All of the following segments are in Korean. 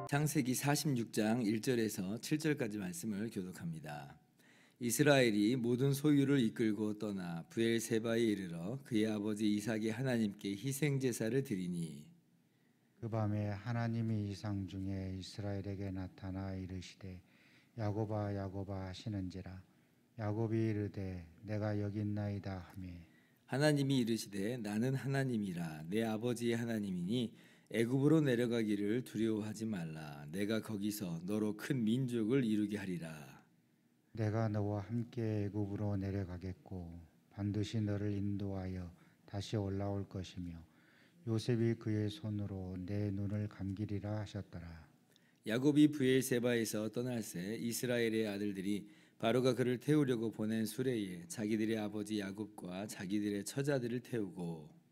창세기 46장 1절에서 7절까지 말씀을 교독합니다. 이스라엘이 모든 소유를 이끌고 떠나 브엘세바에 이르러 그의 아버지 이삭이 하나님께 희생 제사를 드리니 그 밤에 하나님이 이상 중에 이스라엘에게 나타나 이르시되 야곱아 야곱아 하시는지라. 야곱이 이르되 내가 여기 있나이다 하며 하나님이 이르시되 나는 하나님이라 내 아버지의 하나님이니 애굽으로 내려가기를 두려워하지 말라. 내가 거기서 너로 큰 민족을 이루게 하리라. 내가 너와 함께 애굽으로 내려가겠고 반드시 너를 인도하여 다시 올라올 것이며 요셉이 그의 손으로 내 눈을 감기리라 하셨더라. 야곱이 브엘세바에서 떠날새 이스라엘의 아들들이 바로가 그를 태우려고 보낸 수레에 자기들의 아버지 야곱과 자기들의 처자들을 태우고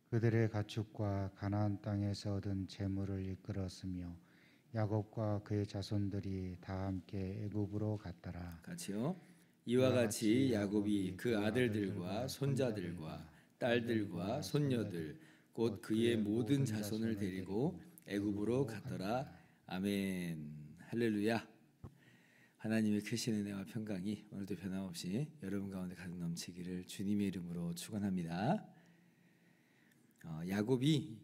그들의 가축과 가나안 땅에서 얻은 재물을 이끌었으며 야곱과 그의 자손들이 다 함께 애굽으로 갔더라. 같이요. 이와 같이 야곱이 그 아들들과 손자들과 딸들과 손녀들 곧 그의 모든 자손을 데리고 애굽으로 갔더라. 아멘. 할렐루야. 하나님의 크신 은혜와 평강이 오늘도 변함없이 여러분 가운데 가득 넘치기를 주님의 이름으로 축원합니다. 야곱이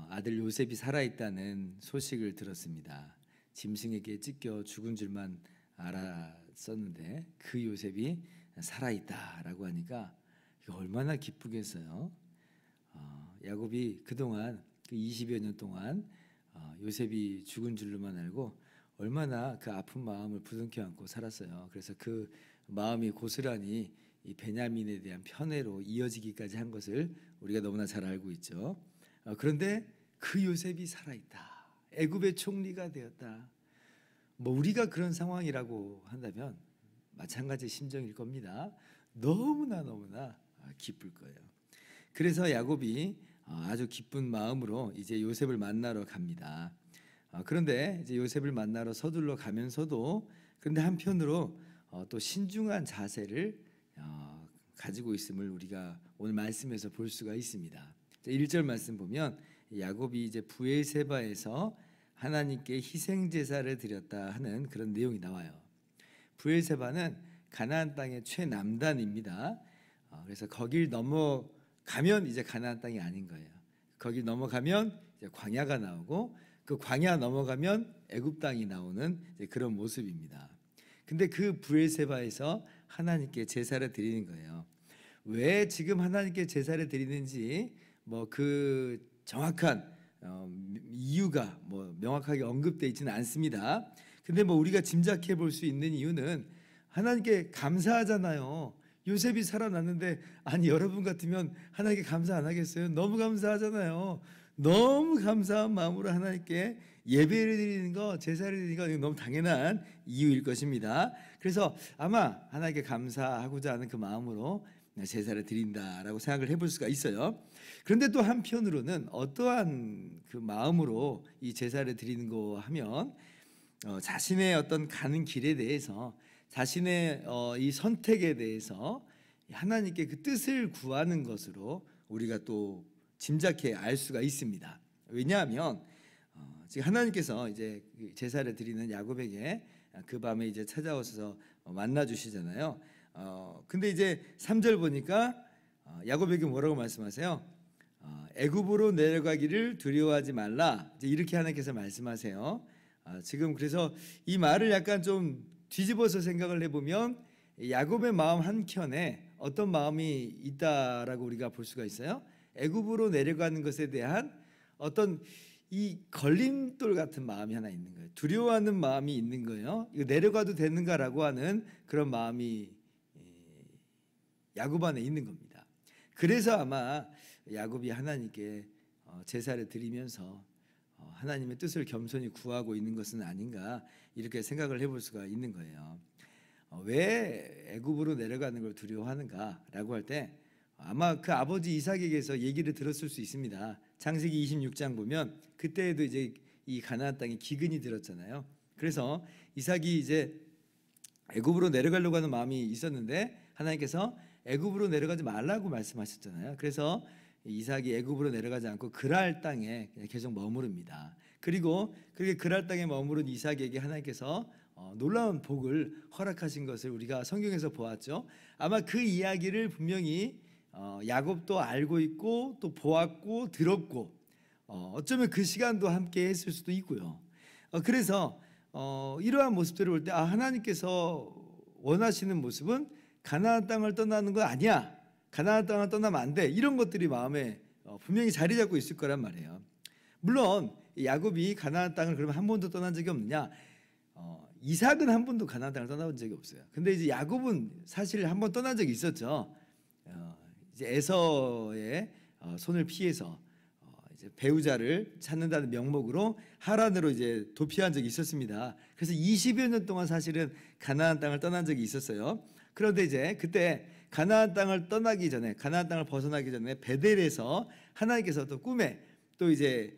아들 요셉이 살아있다는 소식을 들었습니다. 짐승에게 찢겨 죽은 줄만 알았었는데 그 요셉이 살아있다라고 하니까 얼마나 기쁘겠어요. 야곱이 그동안 그 20여 년 동안 요셉이 죽은 줄로만 알고 얼마나 그 아픈 마음을 부둥켜 안고 살았어요. 그래서 그 마음이 고스란히 이 베냐민에 대한 편애로 이어지기까지 한 것을 우리가 너무나 잘 알고 있죠. 그런데 그 요셉이 살아있다. 애굽의 총리가 되었다. 우리가 그런 상황이라고 한다면 마찬가지 심정일 겁니다. 너무나 기쁠 거예요. 그래서 야곱이 아주 기쁜 마음으로 이제 요셉을 만나러 갑니다. 그런데 이제 요셉을 만나러 서둘러 가면서도 그런데 한편으로 또 신중한 자세를 가지고 있음을 우리가 오늘 말씀에서 볼 수가 있습니다. 1절 말씀 보면 야곱이 이제 브엘세바에서 하나님께 희생 제사를 드렸다 하는 그런 내용이 나와요. 브엘세바는 가나안 땅의 최남단입니다. 그래서 거길 넘어가면 이제 가나안 땅이 아닌 거예요. 거길 넘어가면 이제 광야가 나오고 그 광야 넘어가면 애굽 땅이 나오는 그런 모습입니다. 근데 그 브엘세바에서 하나님께 제사를 드리는 거예요. 왜 지금 하나님께 제사를 드리는지 그 정확한 이유가 명확하게 언급되어 있지는 않습니다. 근데 우리가 짐작해 볼 수 있는 이유는 하나님께 감사하잖아요. 요셉이 살아났는데 아니 여러분 같으면 하나님께 감사 안 하겠어요? 너무 감사하잖아요. 너무 감사한 마음으로 하나님께 예배를 드리는 거, 제사를 드리는 거 너무 당연한 이유일 것입니다. 그래서 아마 하나님께 감사하고자 하는 그 마음으로 제사를 드린다라고 생각을 해볼 수가 있어요. 그런데 또 한편으로는 어떠한 그 마음으로 이 제사를 드리는 거 하면 자신의 어떤 가는 길에 대해서 자신의 이 선택에 대해서 하나님께 그 뜻을 구하는 것으로 우리가 또 짐작해 알 수가 있습니다. 왜냐하면 지금 하나님께서 이제 제사를 드리는 야곱에게 그 밤에 이제 찾아오셔서 만나 주시잖아요. 근데 이제 3절 보니까 야곱에게 뭐라고 말씀하세요? 애굽으로 내려가기를 두려워하지 말라. 이제 이렇게 하나님께서 말씀하세요. 지금 그래서 이 말을 약간 좀 뒤집어서 생각을 해보면 야곱의 마음 한켠에 어떤 마음이 있다라고 우리가 볼 수가 있어요. 애굽으로 내려가는 것에 대한 어떤 이 걸림돌 같은 마음이 하나 있는 거예요. 두려워하는 마음이 있는 거예요. 이거 내려가도 되는가라고 하는 그런 마음이 야곱 안에 있는 겁니다. 그래서 아마 야곱이 하나님께 제사를 드리면서 하나님의 뜻을 겸손히 구하고 있는 것은 아닌가 이렇게 생각을 해볼 수가 있는 거예요. 왜 애굽으로 내려가는 걸 두려워하는가라고 할 때 아마 그 아버지 이삭에게서 얘기를 들었을 수 있습니다. 창세기 26장 보면 그때에도 이제 이 가나안 땅에 기근이 들었잖아요. 그래서 이삭이 이제 애굽으로 내려가려고 하는 마음이 있었는데 하나님께서 애굽으로 내려가지 말라고 말씀하셨잖아요. 그래서 이삭이 애굽으로 내려가지 않고 그랄 땅에 계속 머무릅니다. 그리고 그렇게 그랄 땅에 머무른 이삭에게 하나님께서 놀라운 복을 허락하신 것을 우리가 성경에서 보았죠. 아마 그 이야기를 분명히 야곱도 알고 있고 또 보았고 들었고 어쩌면 그 시간도 함께 했을 수도 있고요. 그래서 이러한 모습들을 볼 때 하나님께서 원하시는 모습은 가나안 땅을 떠나는 거 아니야. 가나안 땅을 떠나면 안 돼. 이런 것들이 마음에 분명히 자리 잡고 있을 거란 말이에요. 물론 야곱이 가나안 땅을 그러면 한 번도 떠난 적이 없느냐? 이삭은 한 번도 가나안 땅을 떠나본 적이 없어요. 근데 이제 야곱은 사실 한 번 떠난 적이 있었죠. 이제 에서의 손을 피해서 이제 배우자를 찾는다는 명목으로 하란으로 이제 도피한 적이 있었습니다. 그래서 20여 년 동안 사실은 가나안 땅을 떠난 적이 있었어요. 그런데 이제 그때 가나안 땅을 떠나기 전에, 가나안 땅을 벗어나기 전에 베델에서 하나님께서 또 꿈에 또 이제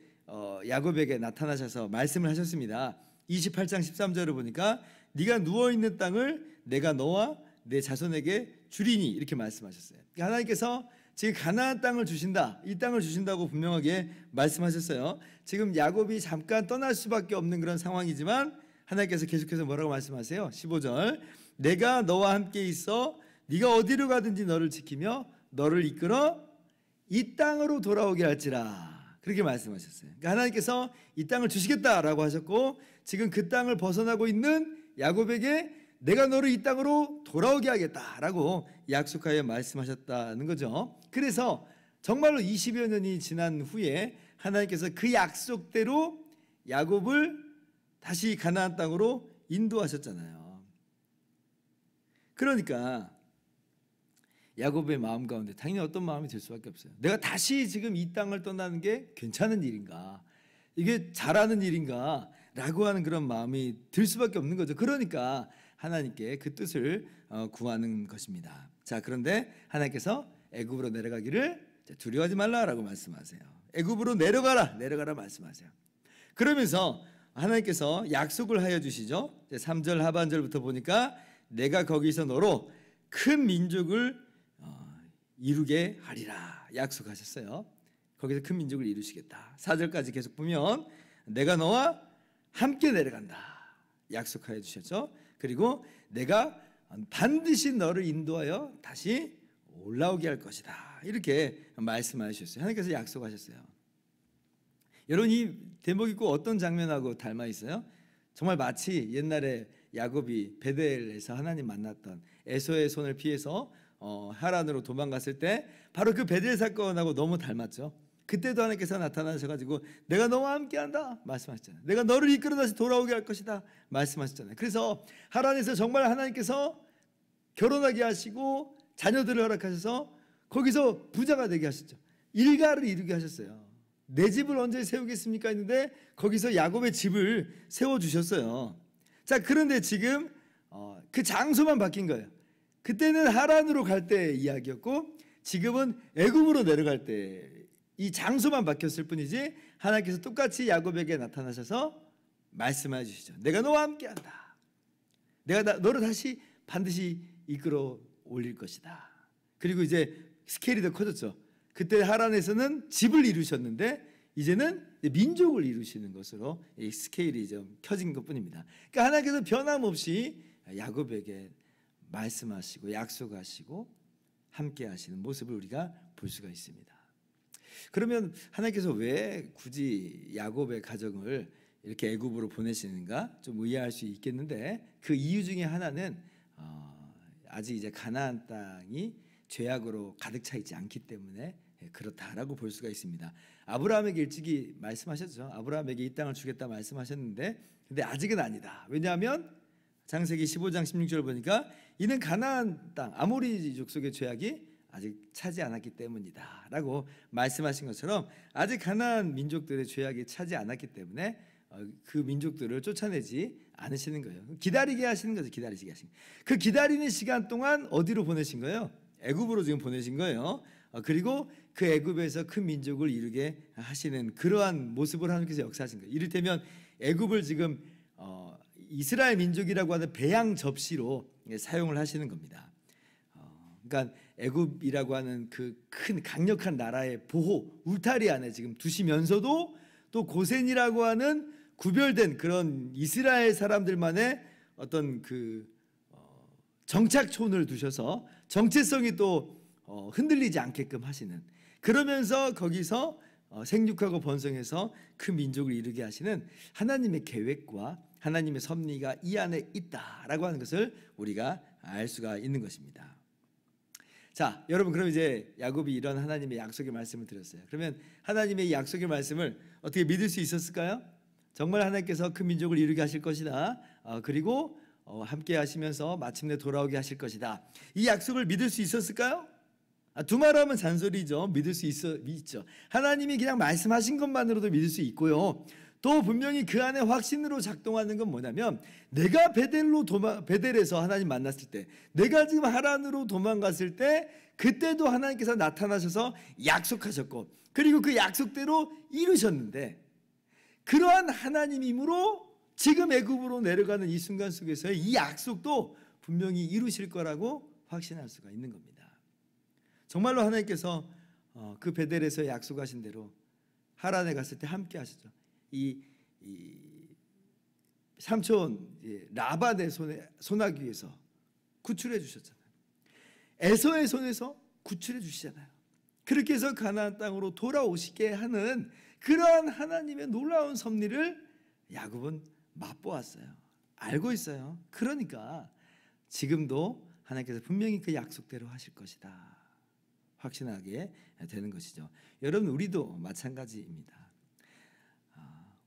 야곱에게 나타나셔서 말씀을 하셨습니다. 28장 13절을 보니까 네가 누워 있는 땅을 내가 너와 내 자손에게 주리니 이렇게 말씀하셨어요. 하나님께서 지금 가나안 땅을 주신다, 이 땅을 주신다고 분명하게 말씀하셨어요. 지금 야곱이 잠깐 떠날 수밖에 없는 그런 상황이지만 하나님께서 계속해서 뭐라고 말씀하세요? 15절 내가 너와 함께 있어 네가 어디로 가든지 너를 지키며 너를 이끌어 이 땅으로 돌아오게 할지라 그렇게 말씀하셨어요. 그러니까 하나님께서 이 땅을 주시겠다라고 하셨고 지금 그 땅을 벗어나고 있는 야곱에게 내가 너를 이 땅으로 돌아오게 하겠다라고 약속하여 말씀하셨다는 거죠. 그래서 정말로 20여 년이 지난 후에 하나님께서 그 약속대로 야곱을 다시 가나안 땅으로 인도하셨잖아요. 그러니까 야곱의 마음 가운데 당연히 어떤 마음이 들 수밖에 없어요. 내가 다시 지금 이 땅을 떠나는 게 괜찮은 일인가? 이게 잘하는 일인가? 라고 하는 그런 마음이 들 수밖에 없는 거죠. 그러니까 하나님께 그 뜻을 구하는 것입니다. 자, 그런데 하나님께서 애굽으로 내려가기를 두려워하지 말라라고 말씀하세요. 애굽으로 내려가라 말씀하세요. 그러면서 하나님께서 약속을 하여 주시죠. 3절 하반절부터 보니까 내가 거기서 너로 큰 민족을 이루게 하리라 약속하셨어요. 거기서 큰 민족을 이루시겠다. 4절까지 계속 보면 내가 너와 함께 내려간다 약속하여 주셨죠. 그리고 내가 반드시 너를 인도하여 다시 올라오게 할 것이다 이렇게 말씀하셨어요. 하나님께서 약속하셨어요. 여러분 이 대목 읽고 어떤 장면하고 닮아 있어요? 정말 마치 옛날에 야곱이 베델에서 하나님 만났던 에서의 손을 피해서 하란으로 도망갔을 때 바로 그 베델 사건하고 너무 닮았죠. 그때도 하나님께서 나타나셔가지고 내가 너와 함께한다 말씀하셨잖아요. 내가 너를 이끌어 다시 돌아오게 할 것이다 말씀하셨잖아요. 그래서 하란에서 정말 하나님께서 결혼하게 하시고 자녀들을 허락하셔서 거기서 부자가 되게 하셨죠. 일가를 이루게 하셨어요. 내 집을 언제 세우겠습니까 했는데 거기서 야곱의 집을 세워주셨어요. 자, 그런데 지금 그 장소만 바뀐 거예요. 그때는 하란으로 갈 때 이야기였고 지금은 애굽으로 내려갈 때 이 장소만 바뀌었을 뿐이지 하나님께서 똑같이 야곱에게 나타나셔서 말씀해 주시죠. 내가 너와 함께한다. 내가 너를 다시 반드시 이끌어 올릴 것이다. 그리고 이제 스케일이 더 커졌죠. 그때 하란에서는 집을 이루셨는데 이제는 민족을 이루시는 것으로 이 스케일이 좀 켜진 것뿐입니다. 그러니까 하나님께서 변함없이 야곱에게 말씀하시고 약속하시고 함께하시는 모습을 우리가 볼 수가 있습니다. 그러면 하나님께서 왜 굳이 야곱의 가정을 이렇게 애굽으로 보내시는가 좀 의아할 수 있겠는데 그 이유 중에 하나는 아직 이제 가나안 땅이 죄악으로 가득 차 있지 않기 때문에 그렇다라고 볼 수가 있습니다. 아브라함에게 일찍이 말씀하셨죠. 아브라함에게 이 땅을 주겠다 말씀하셨는데 근데 아직은 아니다. 왜냐하면 창세기 15장 16절 보니까 이는 가나안 땅 아모리 족속의 죄악이 아직 차지 않았기 때문이다 라고 말씀하신 것처럼 아직 가나안 민족들의 죄악이 차지 않았기 때문에 그 민족들을 쫓아내지 않으시는 거예요. 기다리게 하시는 거죠. 기다리시게 하신 그 기다리는 시간 동안 어디로 보내신 거예요? 애굽으로 지금 보내신 거예요. 그리고 그 애굽에서 큰 민족을 이루게 하시는 그러한 모습을 하나님께서 역사하신 거예요. 이를테면 애굽을 지금 이스라엘 민족이라고 하는 배양 접시로 사용을 하시는 겁니다. 그러니까 애굽이라고 하는 그 큰 강력한 나라의 보호 울타리 안에 지금 두시면서도 또 고센이라고 하는 구별된 그런 이스라엘 사람들만의 어떤 그 정착촌을 두셔서 정체성이 또 흔들리지 않게끔 하시는, 그러면서 거기서 생육하고 번성해서 그 민족을 이루게 하시는 하나님의 계획과 하나님의 섭리가 이 안에 있다라고 하는 것을 우리가 알 수가 있는 것입니다. 자, 여러분, 그럼 이제 야곱이 이런 하나님의 약속의 말씀을 들었어요. 그러면 하나님의 약속의 말씀을 어떻게 믿을 수 있었을까요? 정말 하나님께서 그 민족을 이루게 하실 것이다. 그리고 함께 하시면서 마침내 돌아오게 하실 것이다. 이 약속을 믿을 수 있었을까요? 두말하면 잔소리죠. 믿을 수 있죠. 하나님이 그냥 말씀하신 것만으로도 믿을 수 있고요. 또 분명히 그 안에 확신으로 작동하는 건 뭐냐면, 내가 베델에서 하나님 만났을 때, 내가 지금 하란으로 도망갔을 때 그때도 하나님께서 나타나셔서 약속하셨고, 그리고 그 약속대로 이루셨는데, 그러한 하나님이므로 지금 애굽으로 내려가는 이 순간 속에서의 이 약속도 분명히 이루실 거라고 확신할 수가 있는 겁니다. 정말로 하나님께서 그 베델에서 약속하신 대로 하란에 갔을 때 함께 하셨죠. 이 삼촌 라반의 손아귀에서 구출해 주셨잖아요. 에서의 손에서 구출해 주시잖아요. 그렇게 해서 가나안 땅으로 돌아오시게 하는 그러한 하나님의 놀라운 섭리를 야곱은 맛보았어요. 알고 있어요. 그러니까 지금도 하나님께서 분명히 그 약속대로 하실 것이다 확신하게 되는 것이죠. 여러분, 우리도 마찬가지입니다.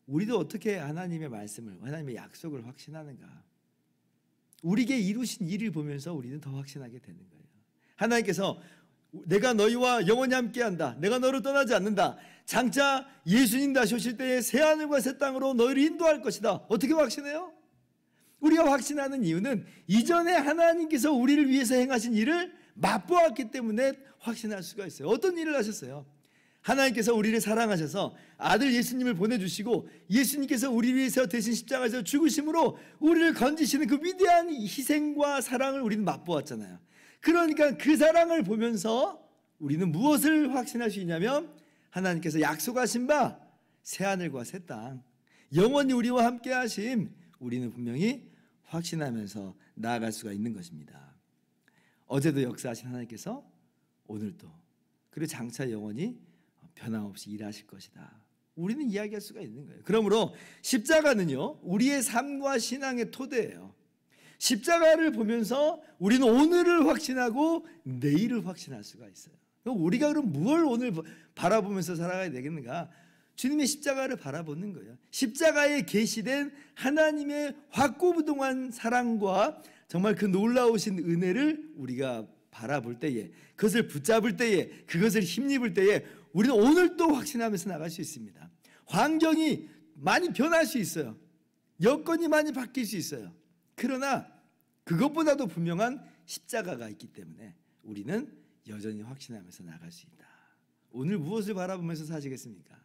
우리도 어떻게 하나님의 말씀을, 하나님의 약속을 확신하는가? 우리에게 이루신 일을 보면서 우리는 더 확신하게 되는 거예요. 하나님께서 내가 너희와 영원히 함께한다, 내가 너를 떠나지 않는다, 장차 예수님 다시 오실 때에 새하늘과 새 땅으로 너희를 인도할 것이다. 어떻게 확신해요? 우리가 확신하는 이유는 이전에 하나님께서 우리를 위해서 행하신 일을 맛보았기 때문에 확신할 수가 있어요. 어떤 일을 하셨어요? 하나님께서 우리를 사랑하셔서 아들 예수님을 보내주시고, 예수님께서 우리 위해서 대신 십자가에서 죽으심으로 우리를 건지시는 그 위대한 희생과 사랑을 우리는 맛보았잖아요. 그러니까 그 사랑을 보면서 우리는 무엇을 확신할 수 있냐면, 하나님께서 약속하신 바 새하늘과 새 땅, 영원히 우리와 함께 하심, 우리는 분명히 확신하면서 나아갈 수가 있는 것입니다. 어제도 역사하신 하나님께서 오늘도, 그리고 장차 영원히 변함없이 일하실 것이다. 우리는 이야기할 수가 있는 거예요. 그러므로 십자가는요, 우리의 삶과 신앙의 토대예요. 십자가를 보면서 우리는 오늘을 확신하고 내일을 확신할 수가 있어요. 우리가 그럼 무엇을 오늘 바라보면서 살아가야 되겠는가? 주님의 십자가를 바라보는 거예요. 십자가에 계시된 하나님의 확고부동한 사랑과 정말 그 놀라우신 은혜를 우리가 바라볼 때에, 그것을 붙잡을 때에, 그것을 힘입을 때에 우리는 오늘 또 확신하면서 나갈 수 있습니다. 환경이 많이 변할 수 있어요. 여건이 많이 바뀔 수 있어요. 그러나 그것보다도 분명한 십자가가 있기 때문에 우리는 여전히 확신하면서 나갈 수 있다. 오늘 무엇을 바라보면서 사시겠습니까?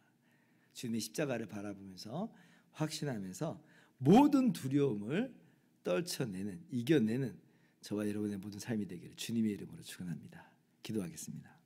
주님의 십자가를 바라보면서 확신하면서 모든 두려움을 떨쳐내는, 이겨내는 저와 여러분의 모든 삶이 되기를 주님의 이름으로 축원합니다. 기도하겠습니다.